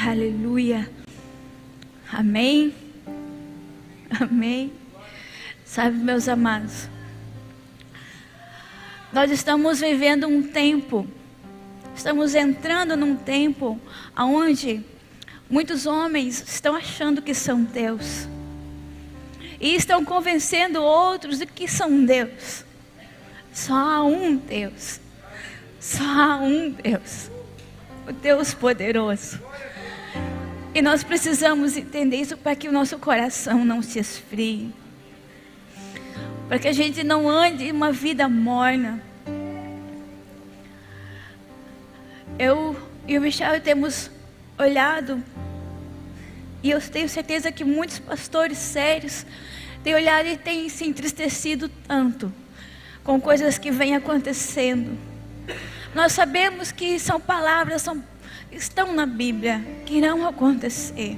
Aleluia. Amém. Amém. Sabe, meus amados, nós estamos vivendo um tempo, estamos entrando num tempo onde muitos homens estão achando que são Deus e estão convencendo outros de que são Deus. Só há um Deus, só há um Deus, o Deus poderoso. E nós precisamos entender isso para que o nosso coração não se esfrie, para que a gente não ande uma vida morna. Eu e o Michel temos olhado, e eu tenho certeza que muitos pastores sérios têm olhado e têm se entristecido tanto com coisas que vêm acontecendo. Nós sabemos que são palavras, estão na Bíblia, que irão acontecer.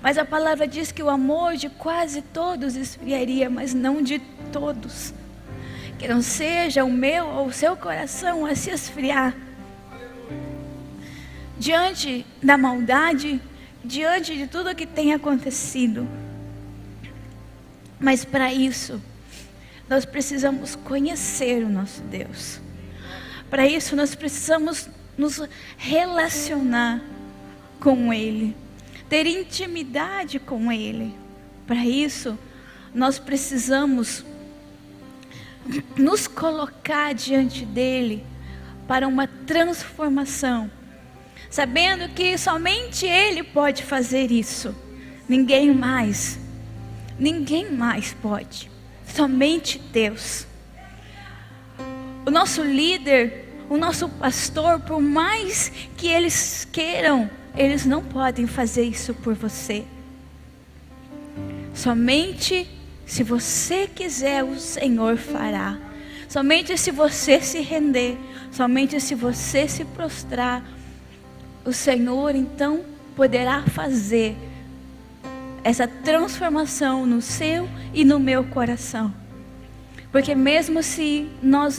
Mas a palavra diz que o amor de quase todos esfriaria, mas não de todos. Que não seja o meu ou o seu coração a se esfriar. Diante da maldade, diante de tudo que tem acontecido. Mas para isso, nós precisamos conhecer o nosso Deus. Para isso, nós precisamos nos relacionar com Ele, ter intimidade com Ele. Para isso, nós precisamos nos colocar diante dEle para uma transformação, sabendo que somente Ele pode fazer isso. Ninguém mais pode, somente Deus. O nosso líder, o nosso pastor, por mais que eles queiram, eles não podem fazer isso por você. Somente se você quiser, o Senhor fará. Somente se você se render, somente se você se prostrar, o Senhor então poderá fazer essa transformação no seu e no meu coração. Porque mesmo se nós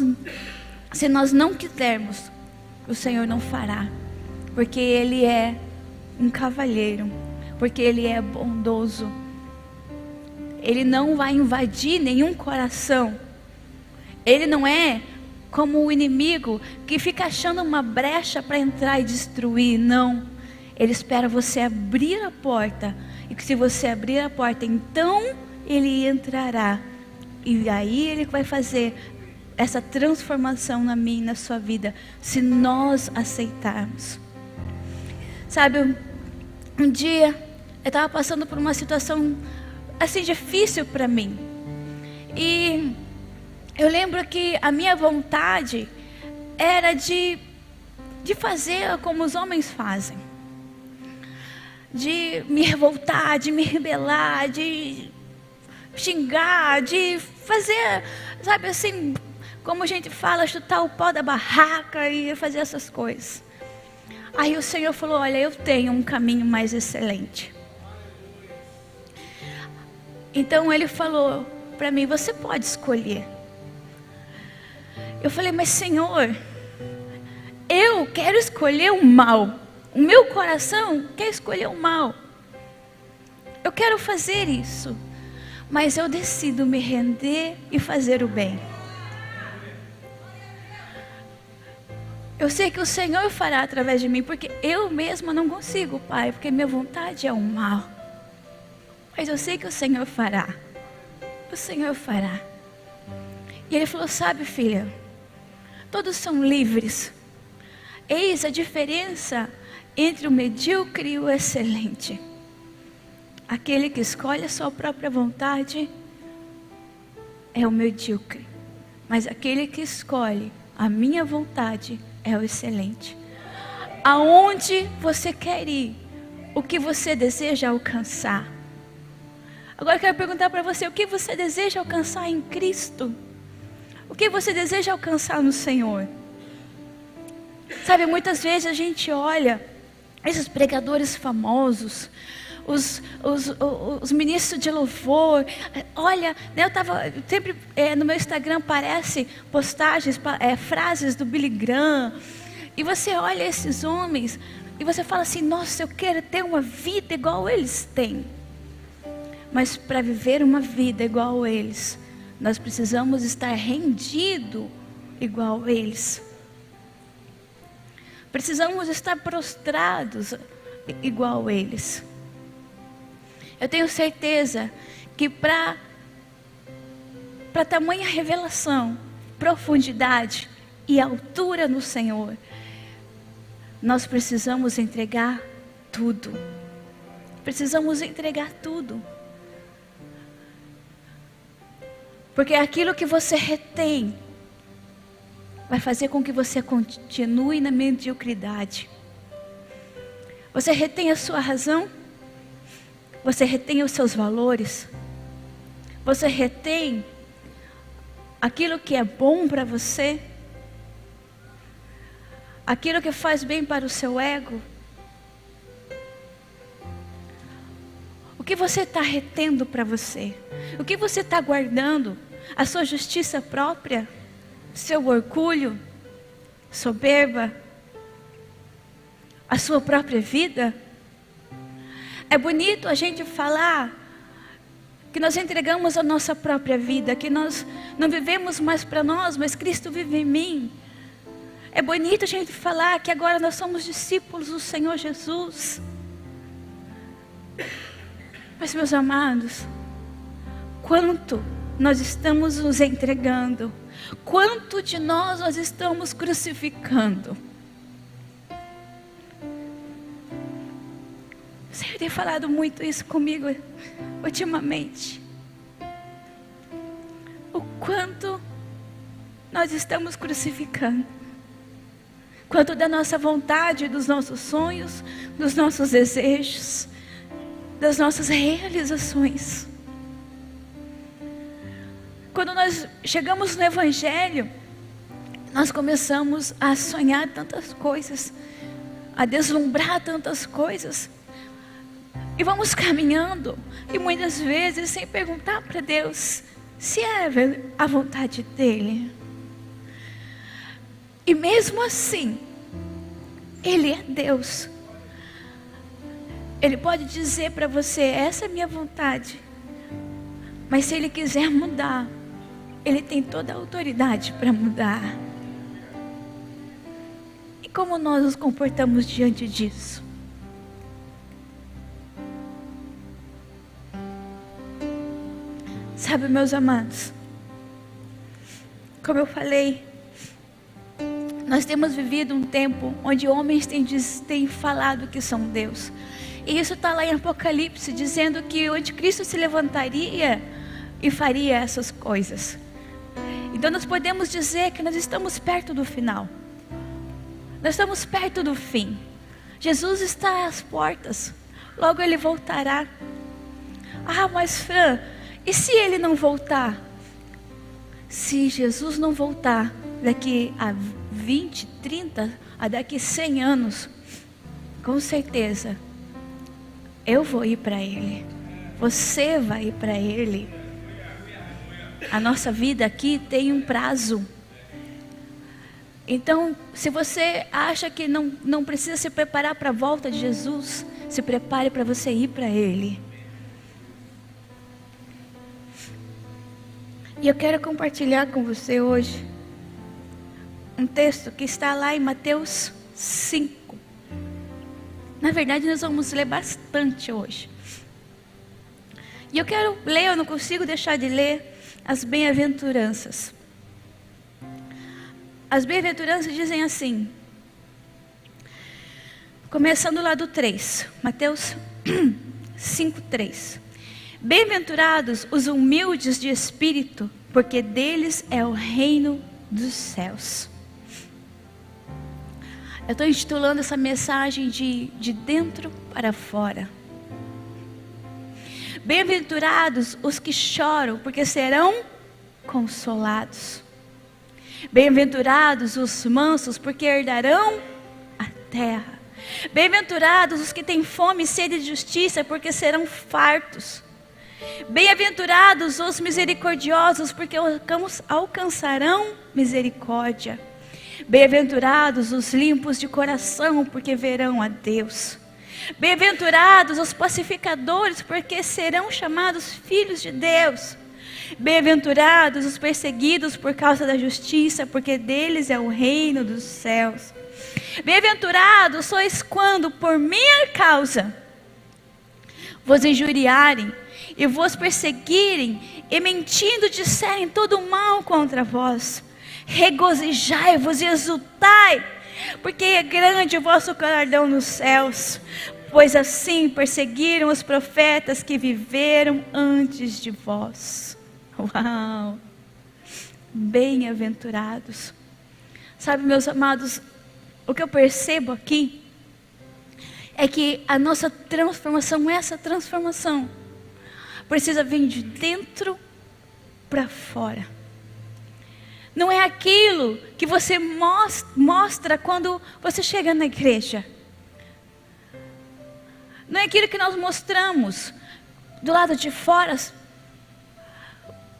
não quisermos, o Senhor não fará. Porque Ele é um cavalheiro, porque Ele é bondoso. Ele não vai invadir nenhum coração. Ele não é como o inimigo que fica achando uma brecha para entrar e destruir. Não. Ele espera você abrir a porta. E que se você abrir a porta, então Ele entrará. E aí Ele vai fazer essa transformação na minha e na sua vida, se nós aceitarmos. Sabe, um dia eu estava passando por uma situação assim difícil para mim. E eu lembro que a minha vontade era de fazer como os homens fazem. De me revoltar, de me rebelar, de xingar, de fazer, sabe assim, como a gente fala, chutar o pau da barraca e fazer essas coisas. Aí o Senhor falou: olha, eu tenho um caminho mais excelente. Então Ele falou para mim: você pode escolher. Eu falei: mas Senhor, eu quero escolher o mal. O meu coração quer escolher o mal. Eu quero fazer isso. Mas eu decido me render e fazer o bem. Eu sei que o Senhor fará através de mim, porque eu mesma não consigo, Pai, porque minha vontade é o mal. Mas eu sei que o Senhor fará. O Senhor fará. E Ele falou: sabe, filha, todos são livres. Eis a diferença entre o medíocre e o excelente. Aquele que escolhe a sua própria vontade é o medíocre. Mas aquele que escolhe a minha vontade é o excelente. Aonde você quer ir? O que você deseja alcançar? Agora eu quero perguntar para você: o que você deseja alcançar em Cristo? O que você deseja alcançar no Senhor? Sabe, muitas vezes a gente olha esses pregadores famosos, os ministros de louvor. Olha, né, eu estava sempre no meu Instagram aparece postagens, frases do Billy Graham. E você olha esses homens, E você fala assim: nossa, eu quero ter uma vida igual eles têm. Mas para viver uma vida igual a eles, nós precisamos estar rendido igual a eles. Precisamos estar prostrados igual a eles. Eu tenho certeza que para tamanha revelação, profundidade e altura no Senhor, nós precisamos entregar tudo. Precisamos entregar tudo. Porque aquilo que você retém vai fazer com que você continue na mediocridade. Você retém a sua razão? Você retém os seus valores? Você retém aquilo que é bom para você? Aquilo que faz bem para o seu ego? O que você está retendo para você? O que você está guardando? A sua justiça própria? Seu orgulho? Soberba? A sua própria vida? É bonito a gente falar que nós entregamos a nossa própria vida, que nós não vivemos mais para nós, mas Cristo vive em mim. É bonito a gente falar que agora nós somos discípulos do Senhor Jesus. Mas, meus amados, quanto nós estamos nos entregando? Quanto de nós estamos crucificando? O Senhor tem falado muito isso comigo ultimamente. O quanto nós estamos crucificando. Quanto da nossa vontade, dos nossos sonhos, dos nossos desejos, das nossas realizações. Quando nós chegamos no Evangelho, nós começamos a sonhar tantas coisas, a deslumbrar tantas coisas, e vamos caminhando, e muitas vezes sem perguntar para Deus se é a vontade dEle. E mesmo assim, Ele é Deus. Ele pode dizer para você: essa é a minha vontade. Mas se Ele quiser mudar, Ele tem toda a autoridade para mudar. E como nós nos comportamos diante disso? Sabe, meus amados, como eu falei, nós temos vivido um tempo onde homens têm falado que são Deus. E isso está lá em Apocalipse, dizendo que o anticristo se levantaria e faria essas coisas. Então nós podemos dizer que nós estamos perto do final. Nós estamos perto do fim. Jesus está às portas. Logo Ele voltará. Ah, mas Fran, e se Ele não voltar? Se Jesus não voltar daqui a 20, 30, a daqui 100 anos, com certeza, eu vou ir para Ele. Você vai ir para Ele. A nossa vida aqui tem um prazo. Então, se você acha que não precisa se preparar para a volta de Jesus, se prepare para você ir para Ele. E eu quero compartilhar com você hoje um texto que está lá em Mateus 5. Na verdade, nós vamos ler bastante hoje. E eu quero ler, eu não consigo deixar de ler as bem-aventuranças. As bem-aventuranças dizem assim, começando lá do 3, Mateus 5, 3. Bem-aventurados os humildes de espírito, porque deles é o reino dos céus. Eu estou intitulando essa mensagem de dentro para fora. Bem-aventurados os que choram, porque serão consolados. Bem-aventurados os mansos, porque herdarão a terra. Bem-aventurados os que têm fome e sede de justiça, porque serão fartos. Bem-aventurados os misericordiosos, porque alcançarão misericórdia. Bem-aventurados os limpos de coração, porque verão a Deus. Bem-aventurados os pacificadores, porque serão chamados filhos de Deus. Bem-aventurados os perseguidos por causa da justiça, porque deles é o reino dos céus. Bem-aventurados sois quando, por minha causa, vos injuriarem e vos perseguirem, e mentindo disserem todo mal contra vós. Regozijai-vos e exultai, porque é grande o vosso galardão nos céus, pois assim perseguiram os profetas que viveram antes de vós. Uau! Bem-aventurados. Sabe, meus amados, o que eu percebo aqui é que a nossa transformação, essa transformação, precisa vir de dentro para fora. Não é aquilo que você mostra quando você chega na igreja. Não é aquilo que nós mostramos do lado de fora.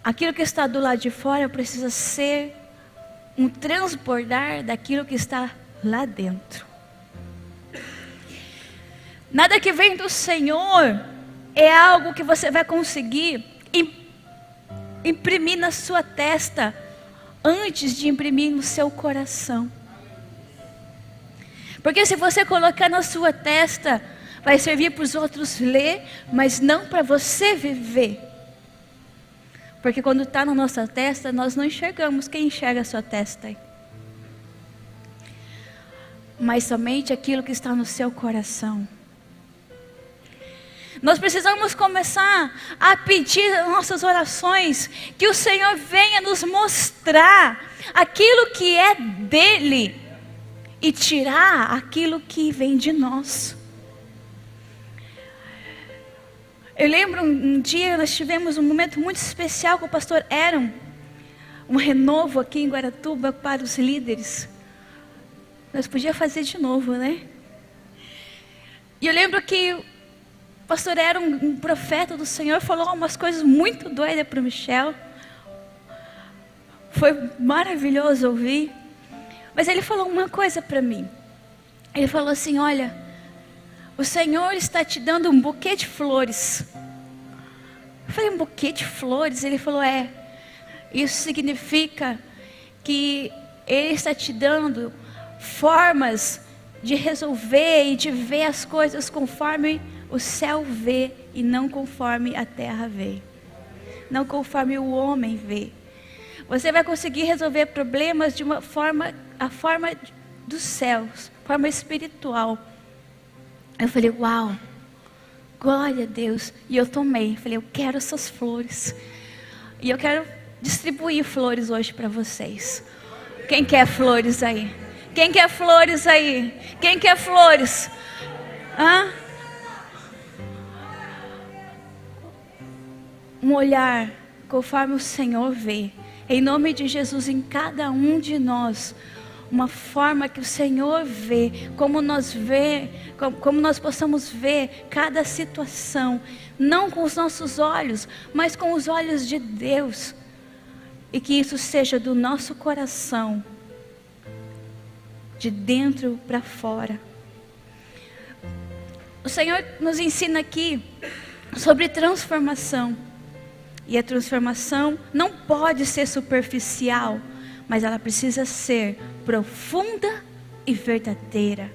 Aquilo que está do lado de fora precisa ser um transbordar daquilo que está lá dentro. Nada que vem do Senhor é algo que você vai conseguir imprimir na sua testa antes de imprimir no seu coração. Porque se você colocar na sua testa, vai servir para os outros ler, mas não para você viver. Porque quando está na nossa testa, nós não enxergamos. Quem enxerga a sua testa? Mas somente aquilo que está no seu coração. Nós precisamos começar a pedir nas nossas orações que o Senhor venha nos mostrar aquilo que é dele e tirar aquilo que vem de nós. Eu lembro um dia nós tivemos um momento muito especial com o pastor Aaron, um renovo aqui em Guaratuba para os líderes. Nós podíamos fazer de novo, né? E eu lembro que o pastor era um profeta do Senhor, falou umas coisas muito doidas para o Michel. Foi maravilhoso ouvir. Mas ele falou uma coisa para mim. Ele falou assim: olha, o Senhor está te dando um buquê de flores. Eu falei: um buquê de flores? Ele falou: é. Isso significa que Ele está te dando formas de resolver e de ver as coisas conforme o céu vê e não conforme a terra vê, não conforme o homem vê. Você vai conseguir resolver problemas de uma forma, a forma dos céus, forma espiritual. Eu falei: uau, glória a Deus. E eu tomei, falei: eu quero essas flores. E eu quero distribuir flores hoje para vocês. Quem quer flores aí? Quem quer flores aí? Quem quer flores? Hã? Um olhar conforme o Senhor vê. Em nome de Jesus, em cada um de nós, uma forma que o Senhor vê, como nós possamos ver cada situação, não com os nossos olhos, mas com os olhos de Deus, e que isso seja do nosso coração, de dentro para fora. O Senhor nos ensina aqui sobre transformação. E a transformação não pode ser superficial, mas ela precisa ser profunda e verdadeira.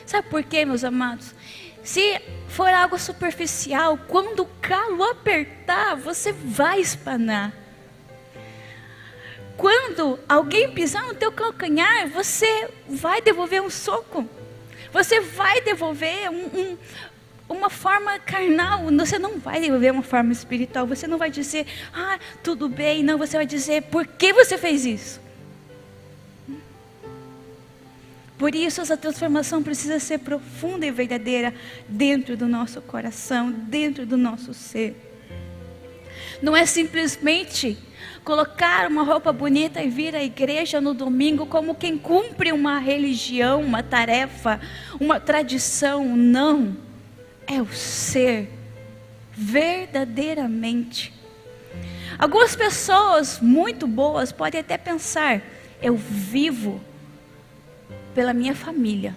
Sabe por quê, meus amados? Se for algo superficial, quando o calo apertar, você vai espanar. Quando alguém pisar no teu calcanhar, você vai devolver um soco. Você vai devolver uma forma carnal, você não vai devolver uma forma espiritual. Você não vai dizer: ah, tudo bem. Não, você vai dizer: por que você fez isso? Por isso essa transformação precisa ser profunda e verdadeira dentro do nosso coração, dentro do nosso ser. Não é simplesmente colocar uma roupa bonita e vir à igreja no domingo como quem cumpre uma religião, uma tarefa, uma tradição. Não. É o ser verdadeiramente. Algumas pessoas muito boas podem até pensar eu vivo pela minha família.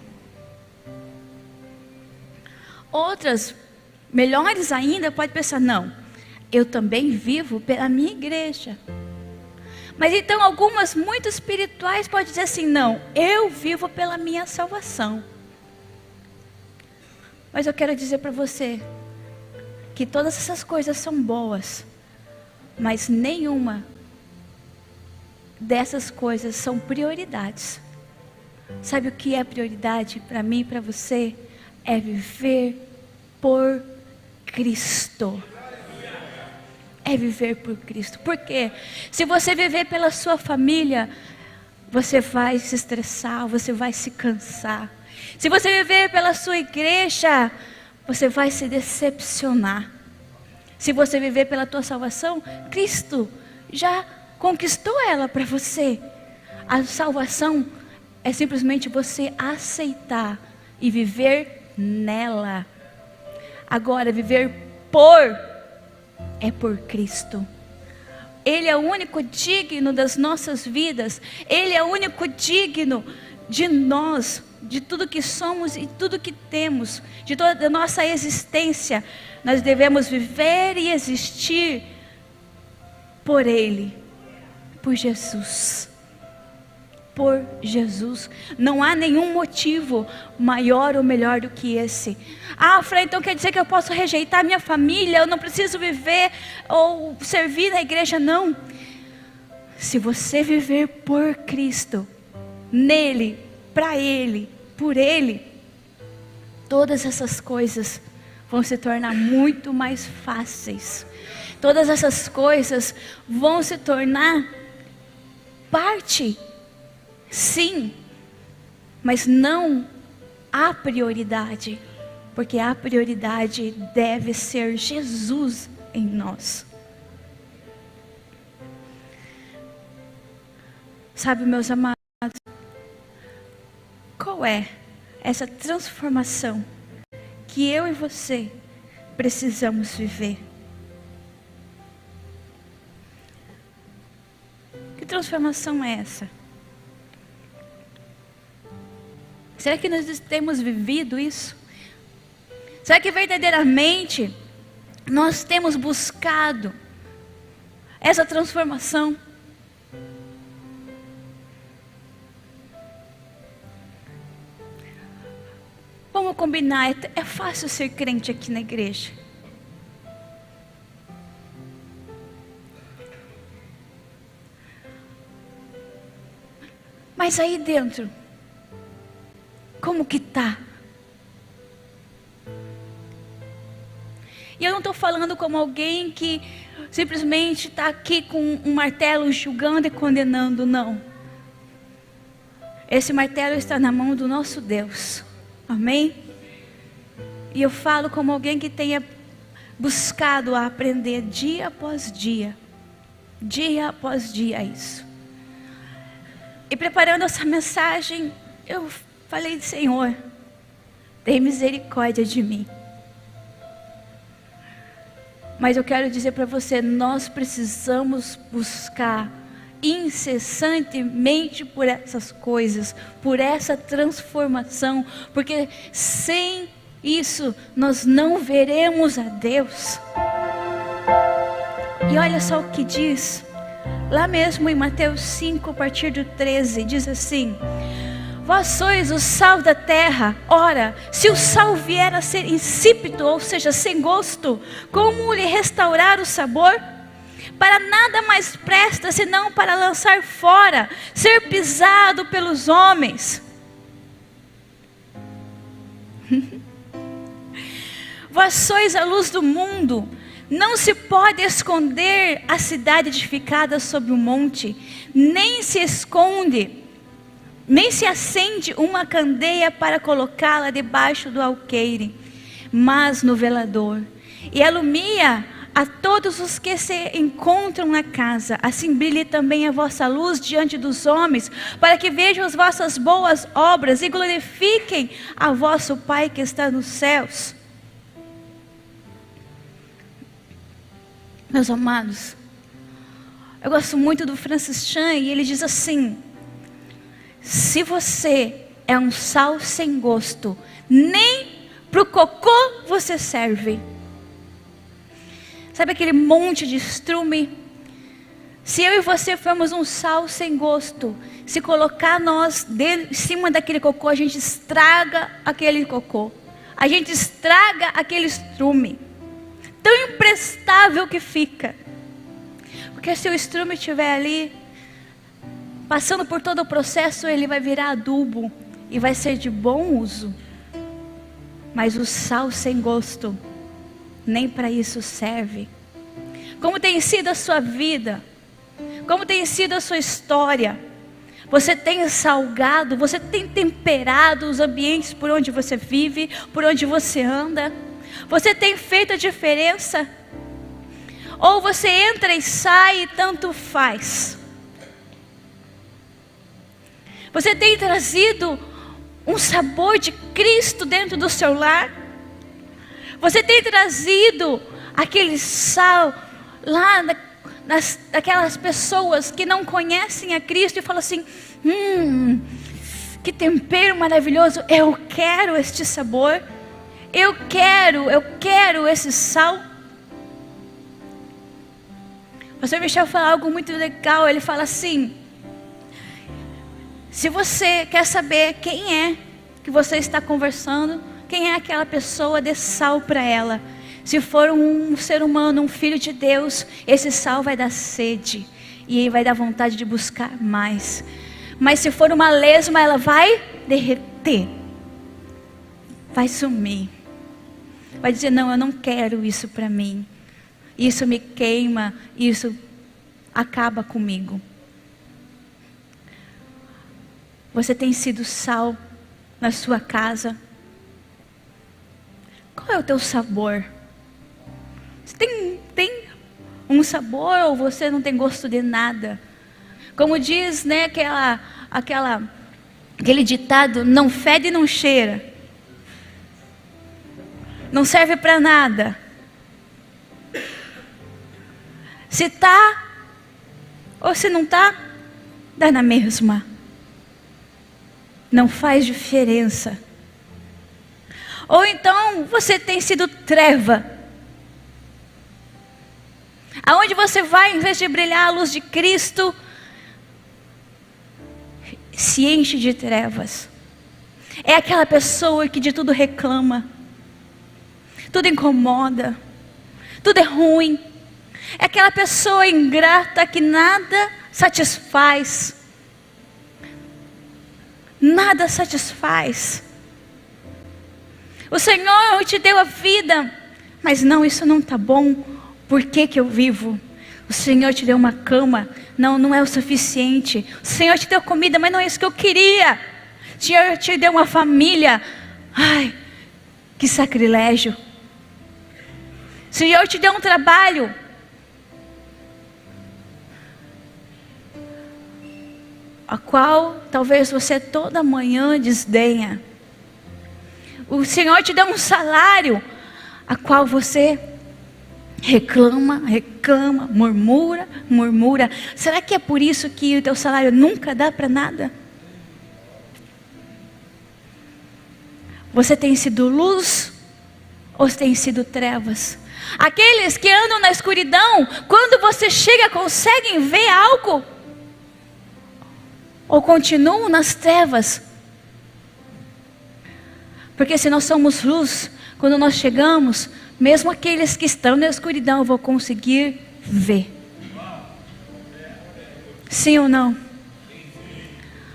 Outras, melhores ainda, pode pensar, não, eu também vivo pela minha igreja. Mas então algumas muito espirituais podem dizer assim, não, eu vivo pela minha salvação. Mas eu quero dizer para você que todas essas coisas são boas, mas nenhuma dessas coisas são prioridades. Sabe o que é prioridade para mim e para você? É viver por Cristo. É viver por Cristo. Por quê? Se você viver pela sua família, você vai se estressar, você vai se cansar. Se você viver pela sua igreja, você vai se decepcionar. Se você viver pela tua salvação, Cristo já conquistou ela para você. A salvação é simplesmente você aceitar e viver nela. Agora, viver é por Cristo. Ele é o único digno das nossas vidas. Ele é o único digno de nós, de tudo que somos e tudo que temos, de toda a nossa existência. Nós devemos viver e existir por Ele, por Jesus. Por Jesus. Não há nenhum motivo maior ou melhor do que esse. Ah, Frei, então quer dizer que eu posso rejeitar a minha família, eu não preciso viver ou servir na igreja? Não. Se você viver por Cristo, nele, para Ele, por Ele, todas essas coisas vão se tornar muito mais fáceis. Todas essas coisas vão se tornar parte. Sim, mas não a prioridade, porque a prioridade deve ser Jesus em nós. Sabe, meus amados, qual é essa transformação que eu e você precisamos viver? Que transformação é essa? Será que nós temos vivido isso? Será que verdadeiramente nós temos buscado essa transformação? Vamos combinar, é fácil ser crente aqui na igreja. Mas aí dentro, como que tá? E eu não estou falando como alguém que simplesmente está aqui com um martelo julgando e condenando, não. Esse martelo está na mão do nosso Deus, amém? E eu falo como alguém que tenha buscado a aprender dia após dia isso. E preparando essa mensagem, eu falei, Senhor, tem misericórdia de mim. Mas eu quero dizer para você, nós precisamos buscar incessantemente por essas coisas, por essa transformação, porque sem isso nós não veremos a Deus. E olha só o que diz, lá mesmo em Mateus 5, a partir do 13, diz assim: vós sois o sal da terra. Ora, se o sal vier a ser insípido, ou seja, sem gosto, como lhe restaurar o sabor? Para nada mais presta, senão para lançar fora, ser pisado pelos homens. Vós sois a luz do mundo. Não se pode esconder a cidade edificada sobre um monte, nem se acende uma candeia para colocá-la debaixo do alqueire, mas no velador, e alumia a todos os que se encontram na casa. Assim brilhe também a vossa luz diante dos homens, para que vejam as vossas boas obras e glorifiquem a vosso Pai que está nos céus. Meus amados, eu gosto muito do Francis Chan, e ele diz assim: Se você é um sal sem gosto, nem para o cocô você serve. Sabe aquele monte de estrume? Se eu e você formos um sal sem gosto, se colocar nós em cima daquele cocô, a gente estraga aquele cocô. A gente estraga aquele estrume. Tão imprestável que fica. Porque se o estrume estiver ali, passando por todo o processo, ele vai virar adubo e vai ser de bom uso. Mas o sal sem gosto, nem para isso serve. Como tem sido a sua vida? Como tem sido a sua história? Você tem salgado, você tem temperado os ambientes por onde você vive, por onde você anda? Você tem feito a diferença? Ou você entra e sai e tanto faz? Você tem trazido um sabor de Cristo dentro do seu lar? Você tem trazido aquele sal lá daquelas pessoas que não conhecem a Cristo e falam assim: que tempero maravilhoso, eu quero este sabor, eu quero esse sal. O pastor Michel fala algo muito legal, ele fala assim: se você quer saber quem é que você está conversando, quem é aquela pessoa, dê sal para ela. Se for um ser humano, um filho de Deus, esse sal vai dar sede e vai dar vontade de buscar mais. Mas se for uma lesma, ela vai derreter, vai sumir, vai dizer: não, eu não quero isso para mim, isso me queima, isso acaba comigo. Você tem sido sal na sua casa? Qual é o teu sabor? Você tem um sabor ou você não tem gosto de nada? Como diz, né, aquele ditado: não fede e não cheira. Não serve para nada. Se tá ou se não tá, dá na mesma. Não faz diferença. Ou então você tem sido treva. Aonde você vai, em vez de brilhar a luz de Cristo, se enche de trevas. É aquela pessoa que de tudo reclama, tudo incomoda, tudo é ruim. É aquela pessoa ingrata que nada satisfaz. Nada satisfaz. O Senhor te deu a vida, mas não, isso não está bom. Por que eu vivo? O Senhor te deu uma cama, não é o suficiente. O Senhor te deu comida, mas não é isso que eu queria. O Senhor te deu uma família, ai, que sacrilégio. O Senhor te deu um trabalho, a qual talvez você toda manhã desdenha. O Senhor te deu um salário, a qual você reclama, murmura. Será que é por isso que o teu salário nunca dá para nada? Você tem sido luz ou tem sido trevas? Aqueles que andam na escuridão, quando você chega, conseguem ver algo? Ou continuam nas trevas? Porque se nós somos luz, quando nós chegamos, mesmo aqueles que estão na escuridão vão conseguir ver. Sim ou não?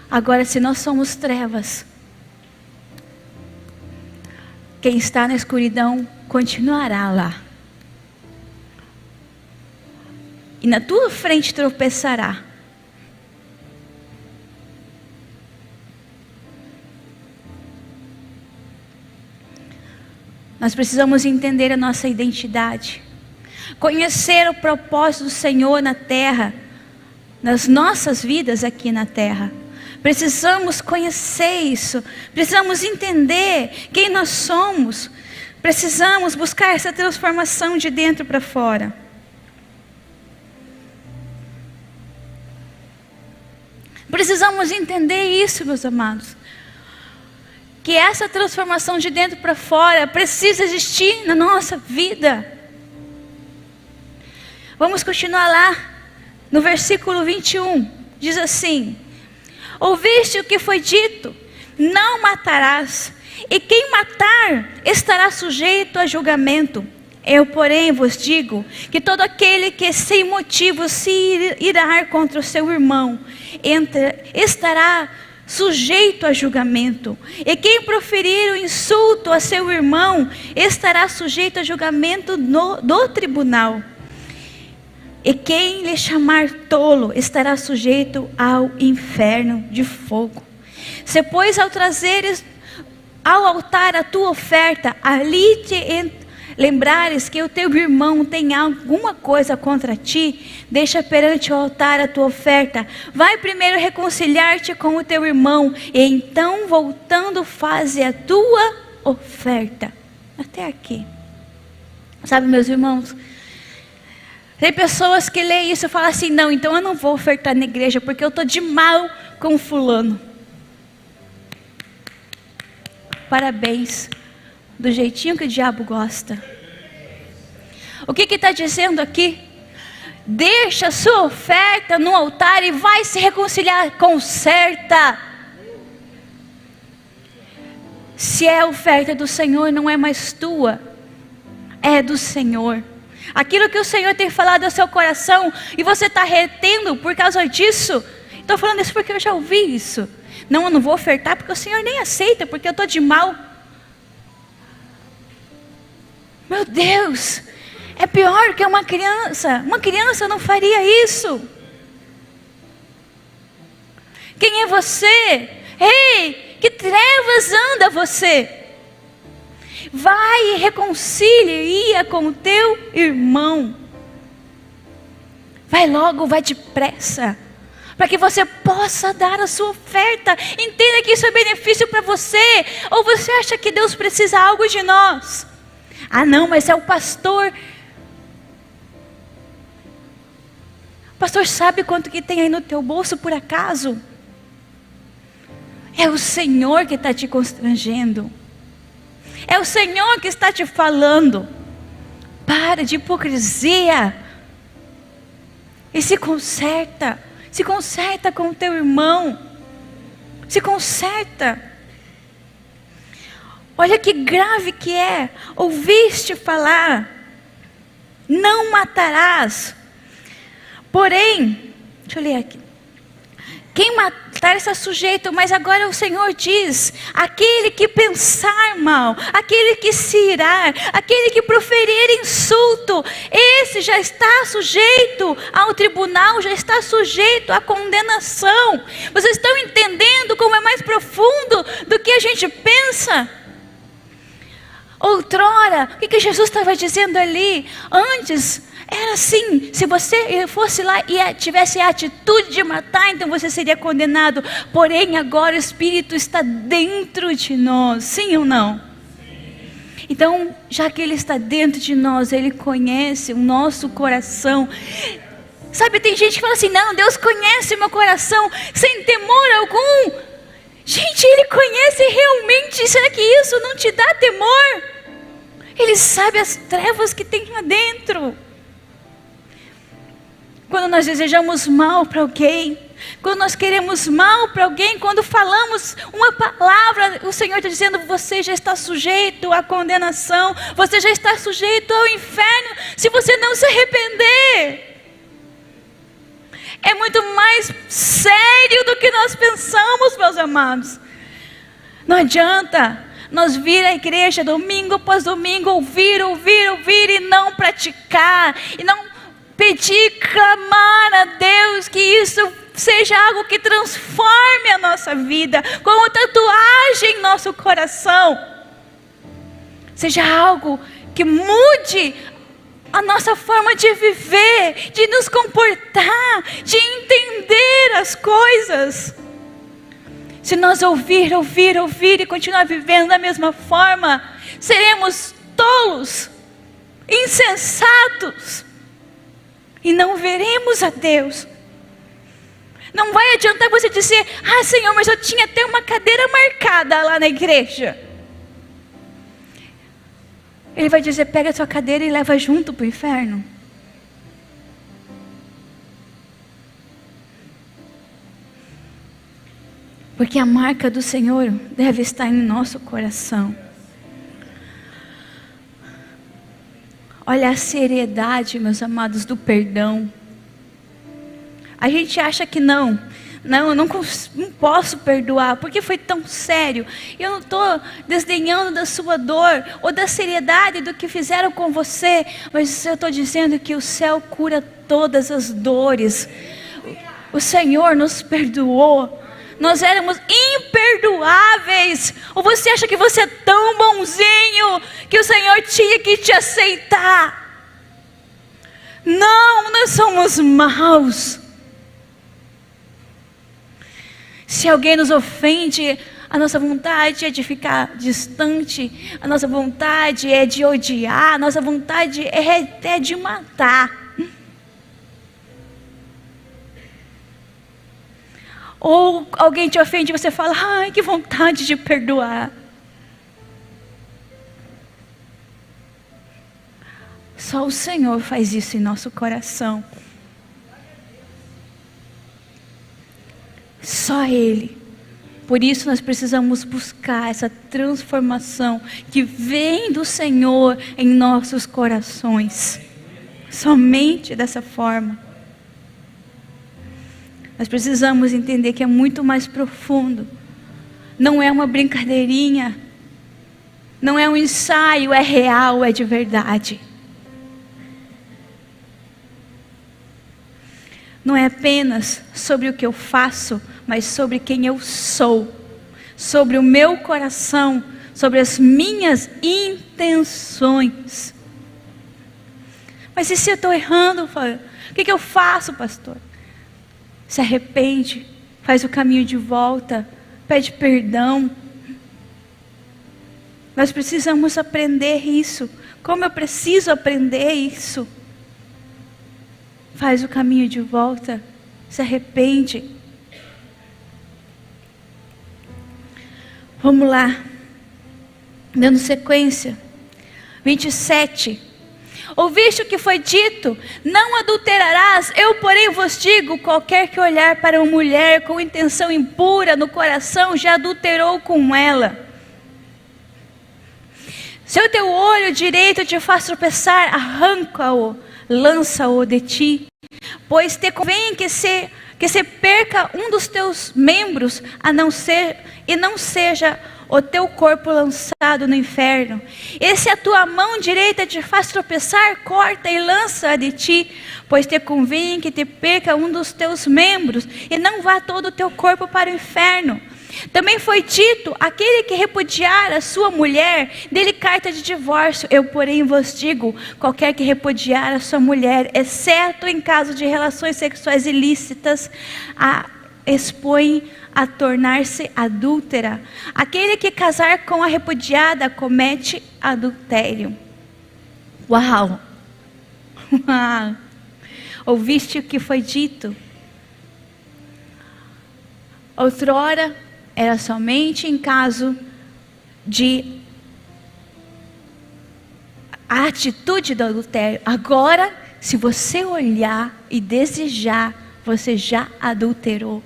Agora, se nós somos trevas, quem está na escuridão continuará lá. E na tua frente tropeçará. Nós precisamos entender a nossa identidade, conhecer o propósito do Senhor na terra, nas nossas vidas aqui na terra. Precisamos conhecer isso, precisamos entender quem nós somos, precisamos buscar essa transformação de dentro para fora. Precisamos entender isso, meus amados. Que essa transformação de dentro para fora precisa existir na nossa vida. Vamos continuar lá no versículo 21. Diz assim: ouviste o que foi dito, não matarás, e quem matar estará sujeito a julgamento. Eu, porém, vos digo que todo aquele que sem motivo se irar contra o seu irmão estará sujeito a julgamento. E quem proferir o insulto a seu irmão estará sujeito a julgamento do tribunal. E quem lhe chamar tolo estará sujeito ao inferno de fogo. Se, pois, ao trazeres ao altar a tua oferta, ali te lembrares que o teu irmão tem alguma coisa contra ti, deixa perante o altar a tua oferta. Vai primeiro reconciliar-te com o teu irmão, e então, voltando, faze a tua oferta. Até aqui. Sabe, meus irmãos, tem pessoas que leem isso e falam assim: não, então eu não vou ofertar na igreja porque eu estou de mal com fulano. Parabéns, do jeitinho que o diabo gosta. O que está dizendo aqui? Deixa a sua oferta no altar e vai se reconciliar, conserta. Se é a oferta do Senhor, não é mais tua, é do Senhor. Aquilo que o Senhor tem falado ao seu coração e você está retendo por causa disso. Estou falando isso porque eu já ouvi isso. Não, eu não vou ofertar porque o Senhor nem aceita, porque eu estou de mal. Meu Deus, é pior que uma criança. Uma criança não faria isso. Quem é você? Ei, que trevas anda você? Vai e reconcilia com o teu irmão. Vai logo, vai depressa, para que você possa dar a sua oferta. Entenda que isso é benefício para você. Ou você acha que Deus precisa algo de nós? Ah não, mas é o pastor. O pastor sabe quanto que tem aí no teu bolso por acaso? É o Senhor que está te constrangendo. É o Senhor que está te falando. Para de hipocrisia. E se conserta. Se conserta com o teu irmão. Se conserta. Olha que grave que é. Ouviste falar: não matarás. Porém, deixa eu ler aqui. Quem matar está sujeito, mas agora o Senhor diz: aquele que pensar mal, aquele que se irar, aquele que proferir insulto, esse já está sujeito ao tribunal, já está sujeito à condenação. Vocês estão entendendo como é mais profundo do que a gente pensa? Outrora, o que Jesus estava dizendo ali? Antes era assim: se você fosse lá e tivesse a atitude de matar, então você seria condenado. Porém agora o Espírito está dentro de nós, sim ou não? Sim. Então, já que Ele está dentro de nós, Ele conhece o nosso coração. Sabe, tem gente que fala assim: não, Deus conhece meu coração sem temor algum. Gente, Ele conhece realmente. Será que isso não te dá temor? Ele sabe as trevas que tem lá dentro. Quando nós desejamos mal para alguém, quando nós queremos mal para alguém, quando falamos uma palavra, o Senhor está dizendo: você já está sujeito à condenação, você já está sujeito ao inferno, se você não se arrepender. É muito mais sério do que nós pensamos, meus amados. Não adianta nós vir à igreja domingo após domingo, ouvir e não praticar, e não pedir, clamar a Deus que isso seja algo que transforme a nossa vida, como tatuagem em nosso coração, seja algo que mude a nossa forma de viver, de nos comportar, de entender as coisas. Se nós ouvir e continuar vivendo da mesma forma, seremos tolos, insensatos, e não veremos a Deus. Não vai adiantar você dizer: ah, Senhor, mas eu tinha até uma cadeira marcada lá na igreja. Ele vai dizer: pega a sua cadeira e leva junto para o inferno. Porque a marca do Senhor deve estar em nosso coração. Olha a seriedade, meus amados, do perdão. A gente acha que não, eu não posso perdoar, porque foi tão sério. Eu não estou desdenhando da sua dor, ou da seriedade do que fizeram com você, mas eu estou dizendo que o céu cura todas as dores. O Senhor nos perdoou. Nós éramos imperdoáveis. Ou você acha que você é tão bonzinho que o Senhor tinha que te aceitar? Não, nós somos maus. Se alguém nos ofende, a nossa vontade é de ficar distante, a nossa vontade é de odiar, a nossa vontade é até de matar. Ou alguém te ofende e você fala: ai, que vontade de perdoar. Só o Senhor faz isso em nosso coração. Só Ele. Por isso nós precisamos buscar essa transformação que vem do Senhor em nossos corações. Somente dessa forma. Nós precisamos entender que é muito mais profundo. Não é uma brincadeirinha. Não é um ensaio, é real, é de verdade. Não é apenas sobre o que eu faço, mas sobre quem eu sou. Sobre o meu coração, sobre as minhas intenções. Mas e se eu estou errando? O que eu faço, pastor? Se arrepende, faz o caminho de volta, pede perdão. Nós precisamos aprender isso. Como eu preciso aprender isso? Faz o caminho de volta, se arrepende. Vamos lá, dando sequência. 27. Ouviste o que foi dito: não adulterarás. Eu, porém, vos digo: qualquer que olhar para uma mulher com intenção impura no coração, já adulterou com ela. Se o teu olho direito te faz tropeçar, arranca-o, lança-o de ti. Pois te convém que se perca um dos teus membros, e não seja o teu corpo lançado no inferno. E se a tua mão direita te faz tropeçar, corta e lança de ti. Pois te convém que te perca um dos teus membros, e não vá todo o teu corpo para o inferno. Também foi dito: aquele que repudiar a sua mulher, dê-lhe carta de divórcio. Eu, porém, vos digo: qualquer que repudiar a sua mulher, exceto em caso de relações sexuais ilícitas, a expõe a tornar-se adúltera. Aquele que casar com a repudiada comete adultério. Uau! Uau! Ouviste o que foi dito? Outrora era somente em caso de a atitude do adultério. Agora, se você olhar e desejar, você já adulterou.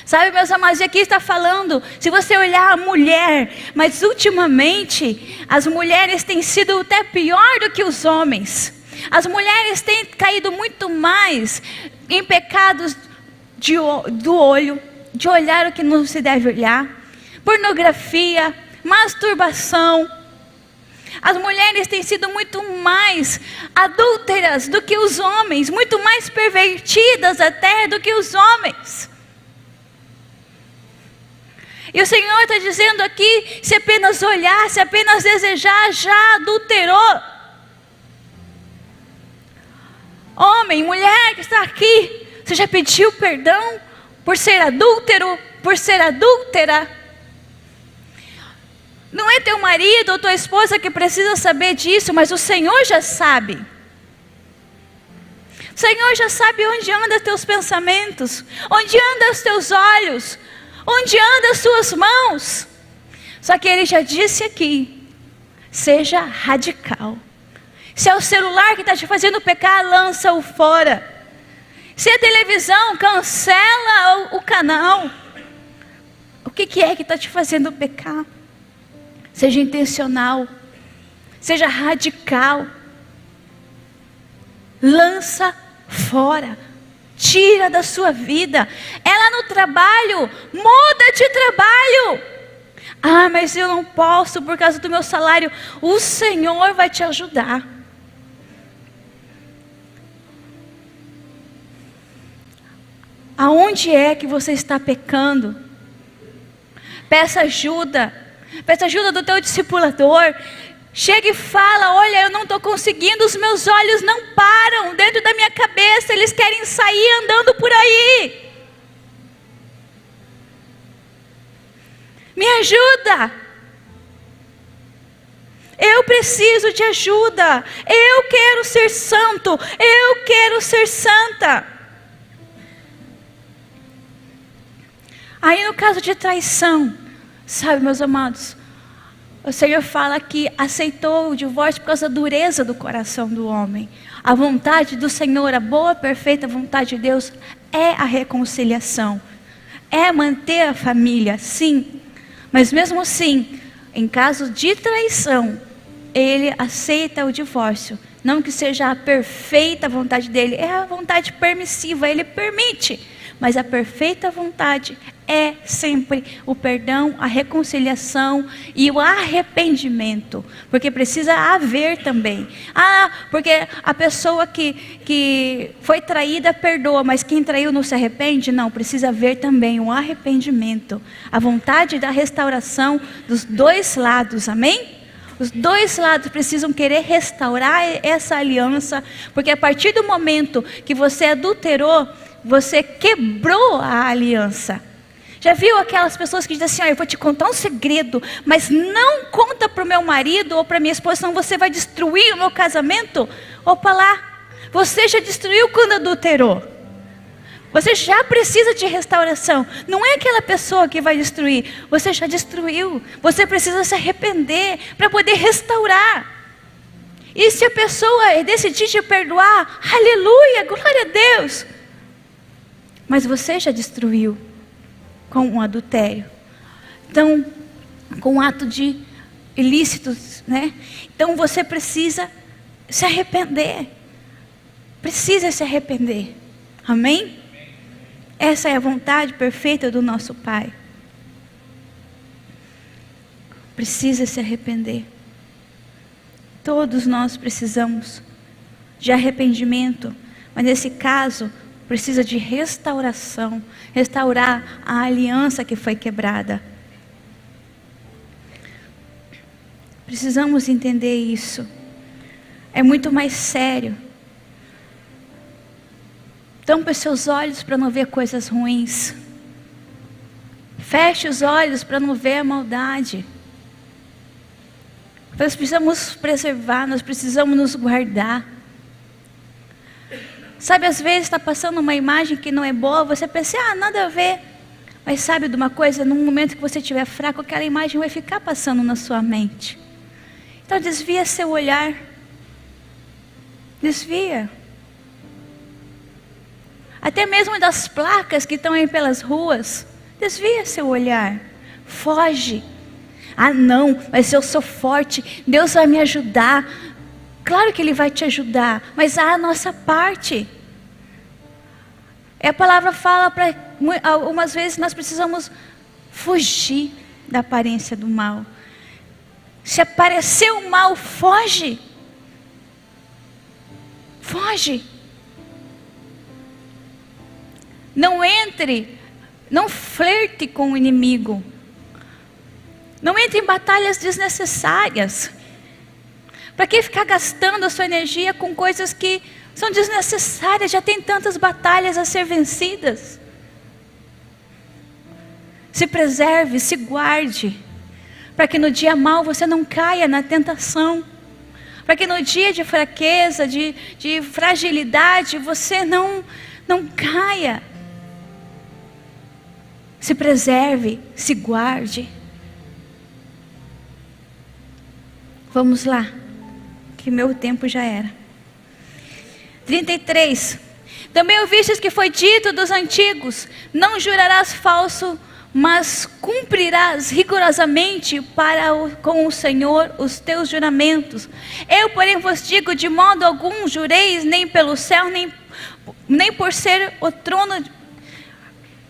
Sabe, meus amados, aqui está falando, se você olhar a mulher, mas ultimamente as mulheres têm sido até pior do que os homens. As mulheres têm caído muito mais em pecados do olho, de olhar o que não se deve olhar, pornografia, masturbação. As mulheres têm sido muito mais adúlteras do que os homens, muito mais pervertidas até do que os homens. E o Senhor está dizendo aqui: se apenas olhar, se apenas desejar, já adulterou. Homem, mulher que está aqui, você já pediu perdão por ser adúltero, por ser adúltera? Não é teu marido ou tua esposa que precisa saber disso, mas o Senhor já sabe. O Senhor já sabe onde andam os teus pensamentos, onde andam os teus olhos, onde andam as suas mãos. Só que Ele já disse aqui, seja radical. Se é o celular que está te fazendo pecar, lança-o fora. Se é a televisão, cancela o canal. O que é que está te fazendo pecar? Seja intencional, seja radical. Lança fora, tira da sua vida. É lá no trabalho, muda de trabalho. Ah, mas eu não posso por causa do meu salário. O Senhor vai te ajudar. Aonde é que você está pecando? Peça ajuda. Peça ajuda do teu discipulador. Chega e fala, olha, eu não estou conseguindo, os meus olhos não param dentro da minha cabeça, eles querem sair andando por aí. Me ajuda. Eu preciso de ajuda. Eu quero ser santo. Eu quero ser santa. Aí no caso de traição, sabe, meus amados, o Senhor fala que aceitou o divórcio por causa da dureza do coração do homem. A vontade do Senhor, a boa, perfeita vontade de Deus é a reconciliação. É manter a família, sim. Mas mesmo assim, em caso de traição, Ele aceita o divórcio. Não que seja a perfeita vontade dEle, é a vontade permissiva, Ele permite. Mas a perfeita vontade é sempre o perdão, a reconciliação e o arrependimento. Porque precisa haver também. Ah, porque a pessoa que foi traída perdoa, mas quem traiu não se arrepende? Não, precisa haver também o arrependimento. A vontade da restauração dos dois lados, amém? Os dois lados precisam querer restaurar essa aliança. Porque a partir do momento que você adulterou, você quebrou a aliança. Já viu aquelas pessoas que dizem assim, eu vou te contar um segredo, mas não conta para o meu marido ou para minha esposa, senão você vai destruir o meu casamento? Opa lá, você já destruiu quando adulterou. Você já precisa de restauração. Não é aquela pessoa que vai destruir, você já destruiu. Você precisa se arrepender para poder restaurar. E se a pessoa decidir te perdoar, aleluia, glória a Deus. Mas você já destruiu com um adultério. Então, com um ato de ilícitos, né? Então você precisa se arrepender. Precisa se arrepender. Amém? Essa é a vontade perfeita do nosso Pai. Precisa se arrepender. Todos nós precisamos de arrependimento. Mas nesse caso, precisa de restauração, restaurar a aliança que foi quebrada. Precisamos entender isso. É muito mais sério. Tampe os seus olhos para não ver coisas ruins. Feche os olhos para não ver a maldade. Nós precisamos preservar, nós precisamos nos guardar. Sabe, às vezes está passando uma imagem que não é boa, você pensa, nada a ver. Mas sabe de uma coisa, num momento que você estiver fraco, aquela imagem vai ficar passando na sua mente. Então desvia seu olhar. Desvia. Até mesmo das placas que estão aí pelas ruas, desvia seu olhar. Foge. Ah não, mas eu sou forte, Deus vai me ajudar. Claro que Ele vai te ajudar, mas há a nossa parte. A palavra fala para algumas vezes nós precisamos fugir da aparência do mal. Se aparecer o mal, foge. Foge. Não entre, não flerte com o inimigo. Não entre em batalhas desnecessárias. Para que ficar gastando a sua energia com coisas que são desnecessárias? Já tem tantas batalhas a ser vencidas. Se preserve, se guarde, para que no dia mau você não caia na tentação. para que no dia de fraqueza, de fragilidade, você não caia. Se preserve, se guarde. Vamos lá, que meu tempo já era. 33. Também ouvistes que foi dito dos antigos: não jurarás falso, mas cumprirás rigorosamente com o Senhor os teus juramentos. Eu, porém, vos digo: de modo algum jureis, nem pelo céu, nem por ser o trono,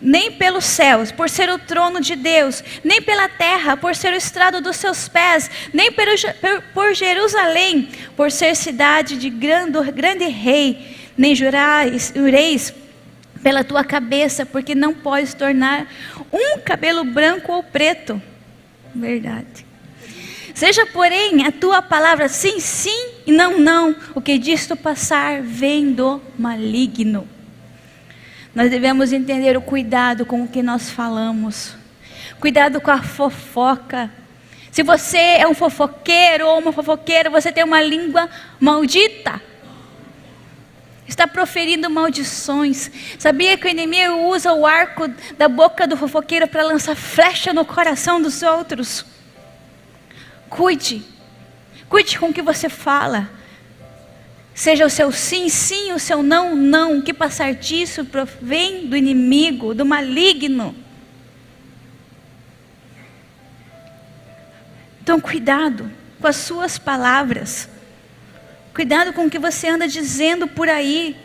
nem pelos céus, por ser o trono de Deus, nem pela terra, por ser o estrado dos seus pés, nem por Jerusalém, por ser cidade de grande rei, nem jureis pela tua cabeça, porque não podes tornar um cabelo branco ou preto. Verdade. Seja, porém, a tua palavra sim, sim, e não, não. O que disto passar vem do maligno. Nós devemos entender o cuidado com o que nós falamos. Cuidado com a fofoca. Se você é um fofoqueiro ou uma fofoqueira, você tem uma língua maldita. Está proferindo maldições. Sabia que o inimigo usa o arco da boca do fofoqueiro para lançar flecha no coração dos outros? Cuide. Cuide com o que você fala. Seja o seu sim, sim, o seu não, não. O que passar disso provém do inimigo, do maligno. Então cuidado com as suas palavras. Cuidado com o que você anda dizendo por aí.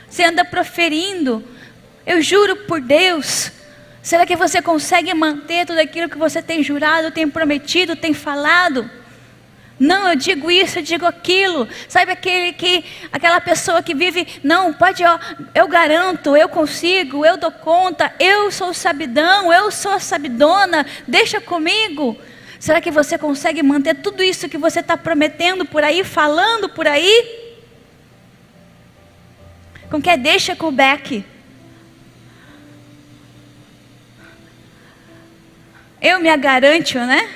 Você anda proferindo. Eu juro por Deus. Será que você consegue manter tudo aquilo que você tem jurado, tem prometido, tem falado? Não, eu digo isso, eu digo aquilo. Sabe aquela pessoa que vive, não, pode, eu garanto, eu consigo, eu dou conta, eu sou sabidão, eu sou sabidona, deixa comigo. Será que você consegue manter tudo isso que você está prometendo por aí, falando por aí? Com que deixa com o Beck. Eu me garanto, né?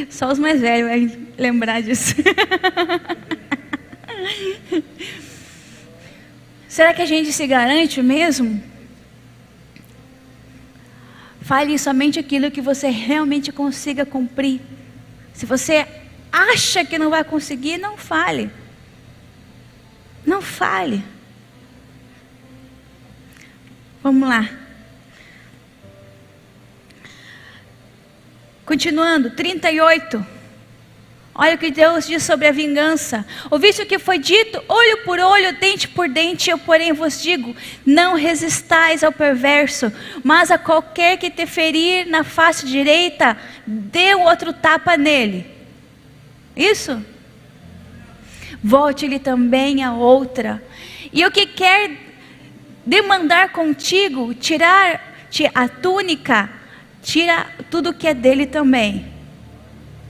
Só os mais velhos vão lembrar disso. Será que a gente se garante mesmo? Fale somente aquilo que você realmente consiga cumprir. Se você acha que não vai conseguir, não fale. Não fale. Vamos lá. Continuando, 38. Olha o que Deus diz sobre a vingança. Ouviste o que foi dito? Olho por olho, dente por dente. Eu, porém, vos digo: não resistais ao perverso, mas a qualquer que te ferir na face direita, dê um outro tapa nele. Isso? Volte-lhe também a outra. E o que quer demandar contigo, tirar-te a túnica, tira tudo que é dele também.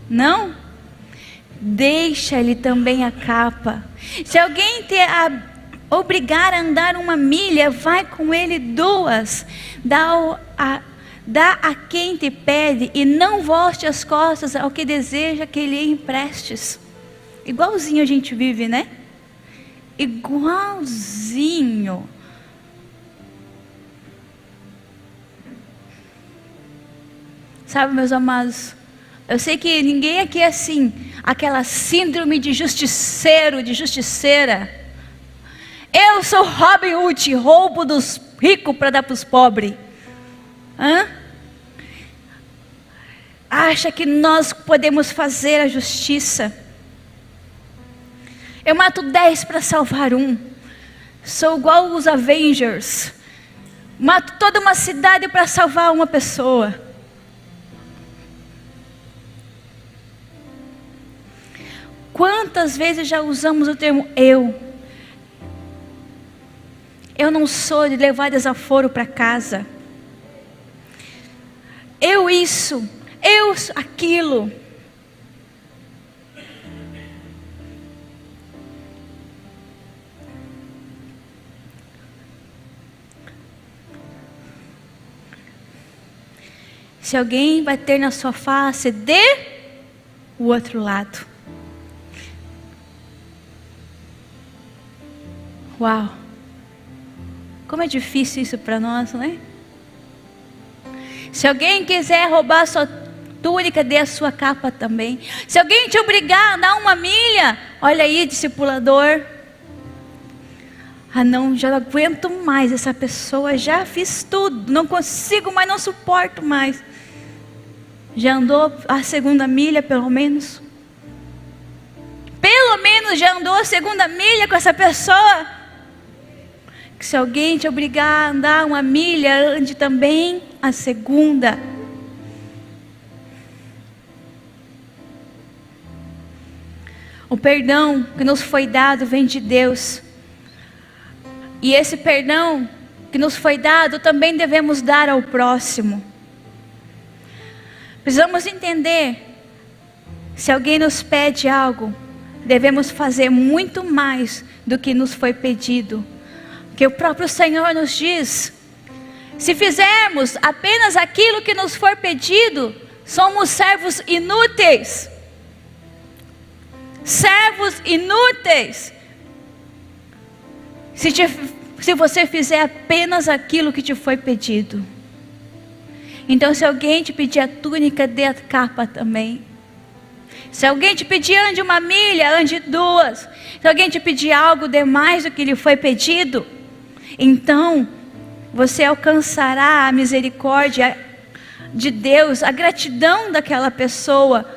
Não? Deixa-lhe também a capa. Se alguém te obrigar a andar 1 milha, vai com ele 2. Dá a quem te pede, e não volte as costas ao que deseja que lhe emprestes. Igualzinho a gente vive, né? Igualzinho. Sabe, meus amados, eu sei que ninguém aqui é assim, aquela síndrome de justiceiro, de justiceira. Eu sou Robin Hood, roubo dos ricos para dar para os pobres. Acha que nós podemos fazer a justiça? Eu mato 10 para salvar 1. Sou igual os Avengers. Mato toda uma cidade para salvar uma pessoa. Quantas vezes já usamos o termo eu? Eu não sou de levar desaforo para casa. Eu isso, eu aquilo. Se alguém bater na sua face, dê o outro lado. Uau! Como é difícil isso para nós, não é? Se alguém quiser roubar a sua túnica, dê a sua capa também. Se alguém te obrigar a andar uma milha, olha aí, discipulador. Ah não, já não aguento mais essa pessoa, já fiz tudo, não consigo mais, não suporto mais. Já andou a segunda milha pelo menos? Pelo menos já andou a segunda milha com essa pessoa? Que se alguém te obrigar a andar uma milha, ande também a segunda. O perdão que nos foi dado vem de Deus. E esse perdão que nos foi dado também devemos dar ao próximo. Precisamos entender, se alguém nos pede algo, devemos fazer muito mais do que nos foi pedido. Porque o próprio Senhor nos diz, se fizermos apenas aquilo que nos for pedido, somos servos inúteis. Servos inúteis. Se você fizer apenas aquilo que te foi pedido. Então se alguém te pedir a túnica, dê a capa também. Se alguém te pedir ande uma milha, ande duas. Se alguém te pedir algo, dê mais do que lhe foi pedido. Então você alcançará a misericórdia de Deus, a gratidão daquela pessoa.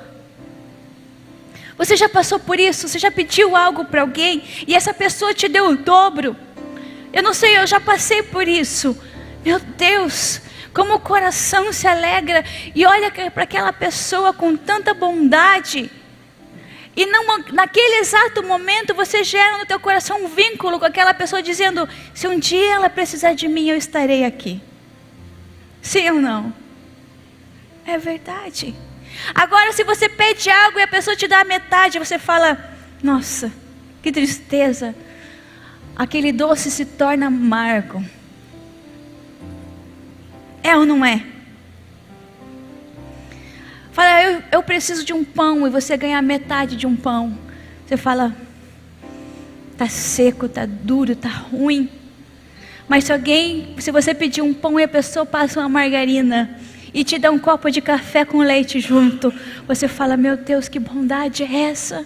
Você já passou por isso? Você já pediu algo para alguém e essa pessoa te deu o dobro? Eu não sei, eu já passei por isso. Meu Deus, como o coração se alegra e olha para aquela pessoa com tanta bondade. E naquele exato momento você gera no teu coração um vínculo com aquela pessoa dizendo, se um dia ela precisar de mim, eu estarei aqui. Sim ou não? É verdade. Agora se você pede algo e a pessoa te dá a metade, você fala, nossa, que tristeza. Aquele doce se torna amargo. É ou não é? Fala, eu preciso de um pão, e você ganha a metade de um pão. Você fala, tá seco, tá duro, tá ruim. Mas se você pedir um pão e a pessoa passa uma margarina e te dá um copo de café com leite junto, você fala, meu Deus, que bondade é essa?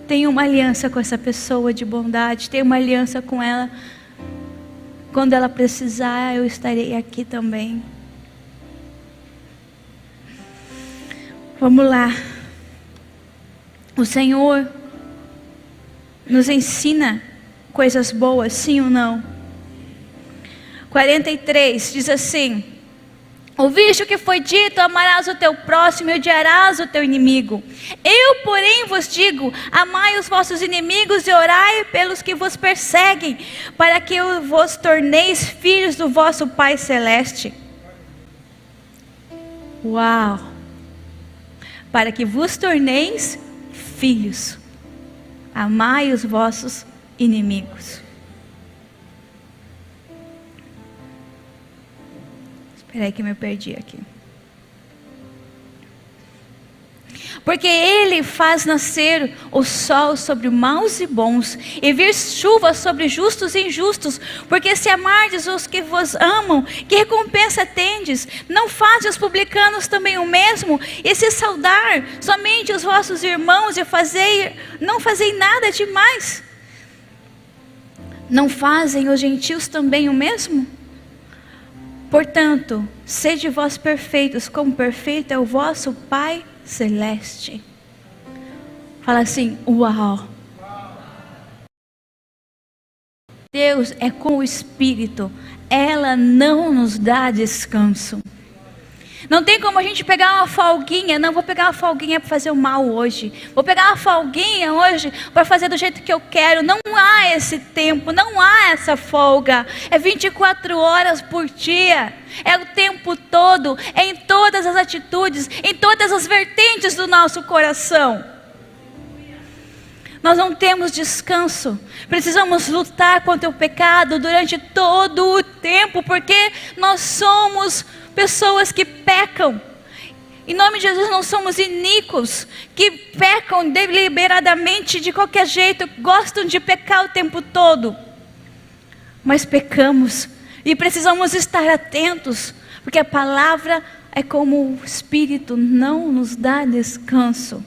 Tenha uma aliança com essa pessoa de bondade, tenha uma aliança com ela. Quando ela precisar, eu estarei aqui também. Vamos lá. O Senhor nos ensina coisas boas, sim ou não? 43 diz assim: ouviste o que foi dito, amarás o teu próximo e odiarás o teu inimigo. Eu, porém, vos digo, amai os vossos inimigos e orai pelos que vos perseguem, para que vos torneis filhos do vosso Pai Celeste. Uau! Para que vos torneis filhos. Amai os vossos inimigos. Espera aí que eu me perdi aqui. Porque Ele faz nascer o sol sobre maus e bons, e vir chuva sobre justos e injustos. Porque se amardes os que vos amam, que recompensa tendes? Não fazem os publicanos também o mesmo? E se saudar somente os vossos irmãos, e não fazei nada demais? Não fazem os gentios também o mesmo? Portanto, sede vós perfeitos, como perfeito é o vosso Pai Celeste. Fala assim, uau. Deus é com o Espírito, ela não nos dá descanso. Não tem como a gente pegar uma folguinha, não vou pegar uma folguinha para fazer o mal hoje. Vou pegar uma folguinha hoje para fazer do jeito que eu quero. Não há esse tempo, não há essa folga. É 24 horas por dia. É o tempo todo, é em todas as atitudes, em todas as vertentes do nosso coração. Nós não temos descanso. Precisamos lutar contra o pecado durante todo o tempo, porque nós somos pessoas que pecam. Em nome de Jesus, não somos iníquos, que pecam deliberadamente de qualquer jeito, gostam de pecar o tempo todo. Mas pecamos e precisamos estar atentos, porque a palavra é como o Espírito, não nos dá descanso.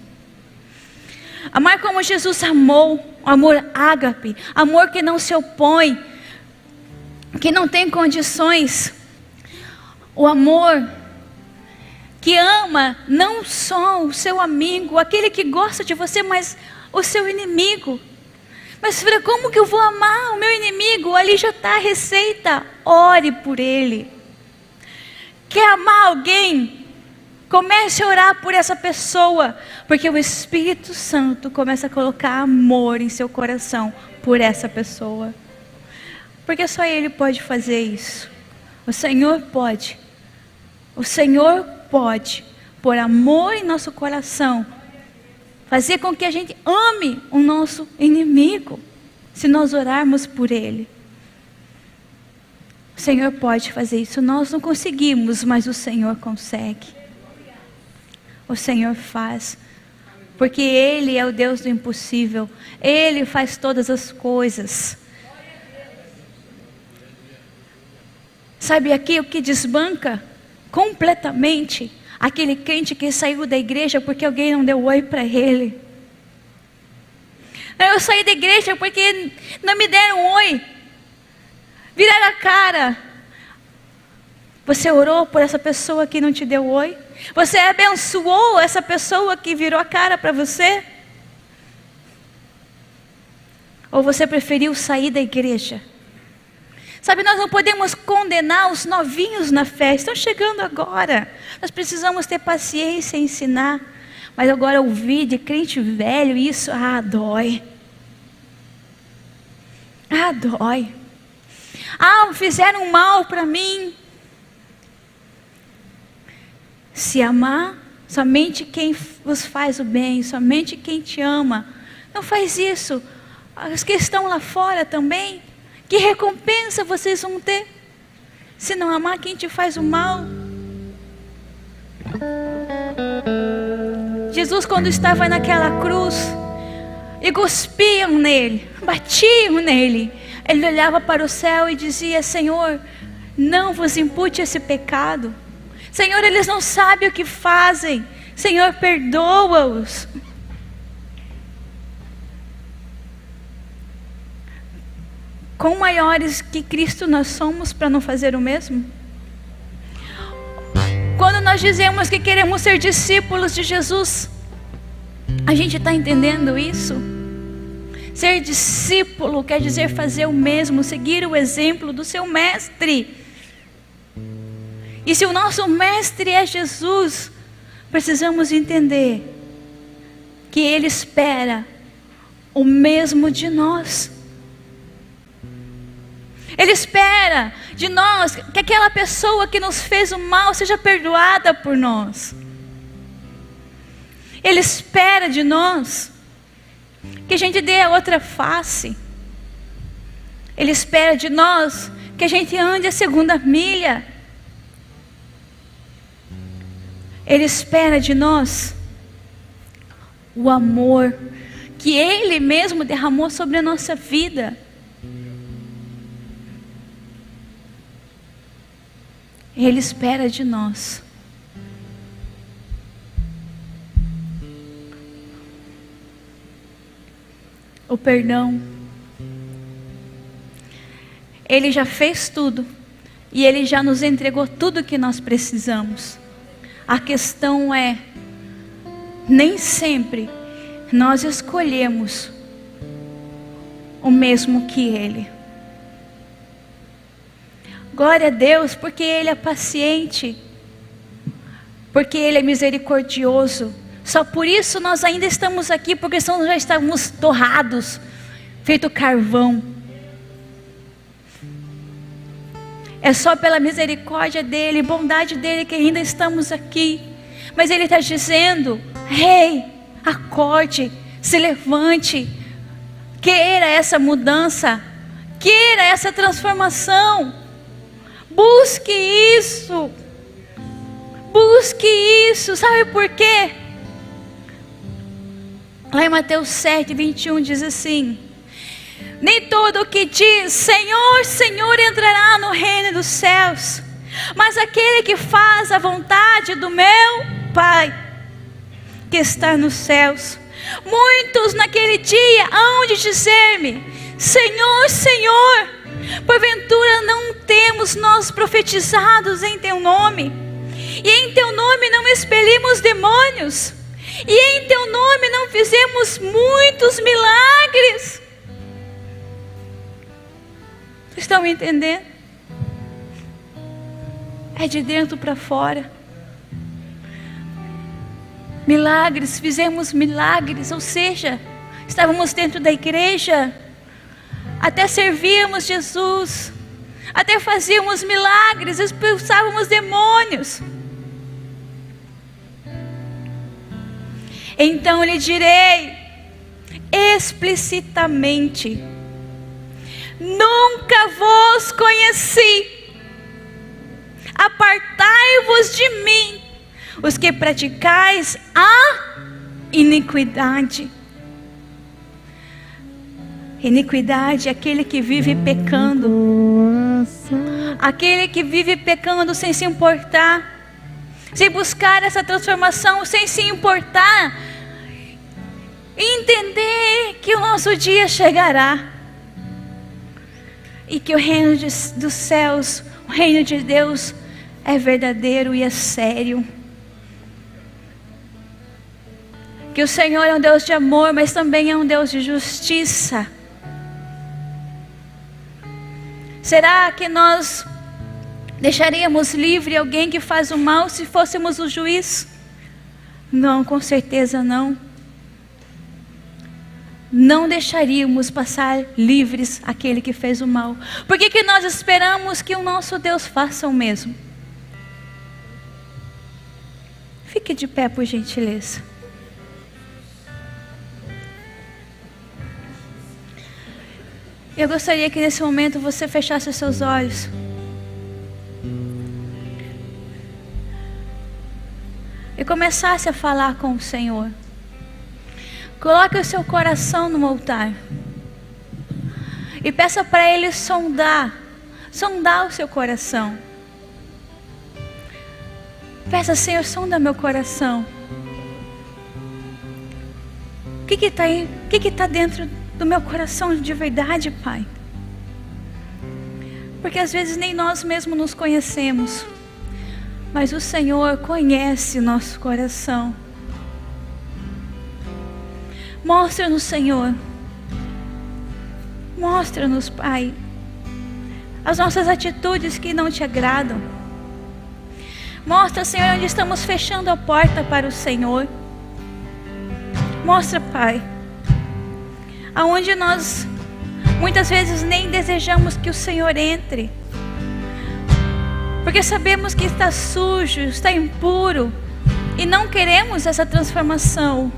Amar como Jesus amou, amor ágape, amor que não se opõe, que não tem condições. O amor que ama não só o seu amigo, aquele que gosta de você, mas o seu inimigo. Mas filha, como que eu vou amar o meu inimigo? Ali já está a receita. Ore por ele. Quer amar alguém? Comece a orar por essa pessoa, porque o Espírito Santo começa a colocar amor em seu coração por essa pessoa. Porque só Ele pode fazer isso. O Senhor pode. O Senhor pode pôr amor em nosso coração, fazer com que a gente ame o nosso inimigo, se nós orarmos por ele. O Senhor pode fazer isso. Nós não conseguimos, mas o Senhor consegue. O Senhor faz, porque Ele é o Deus do impossível. Ele faz todas as coisas. Sabe aqui o que desbanca completamente aquele crente que saiu da igreja porque alguém não deu oi para ele? Eu saí da igreja porque não me deram oi, viraram a cara. Você orou por essa pessoa que não te deu oi? Você abençoou essa pessoa que virou a cara para você? Ou você preferiu sair da igreja? Sabe, nós não podemos condenar os novinhos na fé, estão chegando agora. Nós precisamos ter paciência e ensinar. Mas agora ouvir de crente velho isso, dói. Dói. Fizeram mal para mim. Se amar, somente quem vos faz o bem, somente quem te ama. Não faz isso. Os que estão lá fora também. Que recompensa vocês vão ter se não amar quem te faz o mal? Jesus, quando estava naquela cruz e cuspiam nele, batiam nele, ele olhava para o céu e dizia: Senhor, não vos impute esse pecado. Senhor, eles não sabem o que fazem. Senhor, perdoa-os. Quão maiores que Cristo nós somos para não fazer o mesmo? Quando nós dizemos que queremos ser discípulos de Jesus, a gente está entendendo isso? Ser discípulo quer dizer fazer o mesmo, seguir o exemplo do seu mestre. E se o nosso mestre é Jesus, precisamos entender que Ele espera o mesmo de nós. Ele espera de nós que aquela pessoa que nos fez o mal seja perdoada por nós. Ele espera de nós que a gente dê a outra face. Ele espera de nós que a gente ande a segunda milha. Ele espera de nós o amor que Ele mesmo derramou sobre a nossa vida. Ele espera de nós o perdão. Ele já fez tudo e Ele já nos entregou tudo que nós precisamos. A questão é, nem sempre nós escolhemos o mesmo que Ele. Glória a Deus, porque Ele é paciente, porque Ele é misericordioso. Só por isso nós ainda estamos aqui, porque senão já estamos torrados, feito carvão. É só pela misericórdia dEle, bondade dEle que ainda estamos aqui. Mas Ele está dizendo: Ei, acorde, se levante, queira essa mudança, queira essa transformação. Busque isso. Busque isso. Sabe por quê? Lá em Mateus 7:21 diz assim: nem todo o que diz Senhor, Senhor entrará no reino dos céus, mas aquele que faz a vontade do meu Pai que está nos céus. Muitos naquele dia hão de dizer-me: Senhor, Senhor, porventura não temos nós profetizados em teu nome, e em teu nome não expelimos demônios, e em teu nome não fizemos muitos milagres? Estão me entendendo? É de dentro para fora. Milagres, fizemos milagres, ou seja, estávamos dentro da igreja, até servíamos Jesus, até fazíamos milagres, expulsávamos demônios. Então lhe direi explicitamente: nunca vos conheci. Apartai-vos de mim, os que praticais a iniquidade. Iniquidade é aquele que vive pecando. Aquele que vive pecando sem se importar, sem buscar essa transformação, sem se importar, entender que o nosso dia chegará. E que o reino dos céus, o reino de Deus é verdadeiro e é sério. Que o Senhor é um Deus de amor, mas também é um Deus de justiça. Será que nós deixaríamos livre alguém que faz o mal se fôssemos o juiz? Não, com certeza não. Não deixaríamos passar livres aquele que fez o mal. Por que nós esperamos que o nosso Deus faça o mesmo? Fique de pé, por gentileza. Eu gostaria que nesse momento você fechasse os seus olhos. E começasse a falar com o Senhor. Coloque o seu coração no altar. E peça para Ele sondar o seu coração. Peça: Senhor, sonda meu coração. O que está aí? O que está dentro do meu coração de verdade, Pai? Porque às vezes nem nós mesmos nos conhecemos, mas o Senhor conhece o nosso coração. Mostra-nos, Senhor. Mostra-nos, Pai, as nossas atitudes que não te agradam. Mostra, Senhor, onde estamos fechando a porta para o Senhor. Mostra, Pai, aonde nós muitas vezes nem desejamos que o Senhor entre, porque sabemos que está sujo, está impuro, e não queremos essa transformação.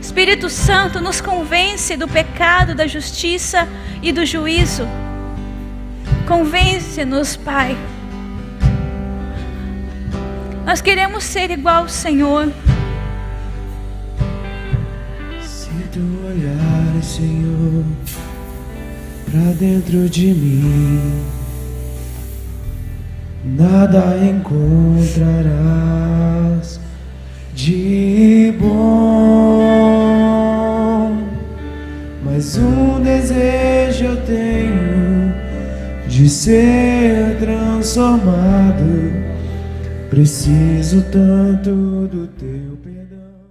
Espírito Santo, nos convence do pecado, da justiça e do juízo. Convence-nos, Pai. Nós queremos ser igual ao Senhor. Se tu olhares, Senhor, pra dentro de mim, nada encontrarás de bom, mas um desejo eu tenho de ser transformado. Preciso tanto do teu perdão.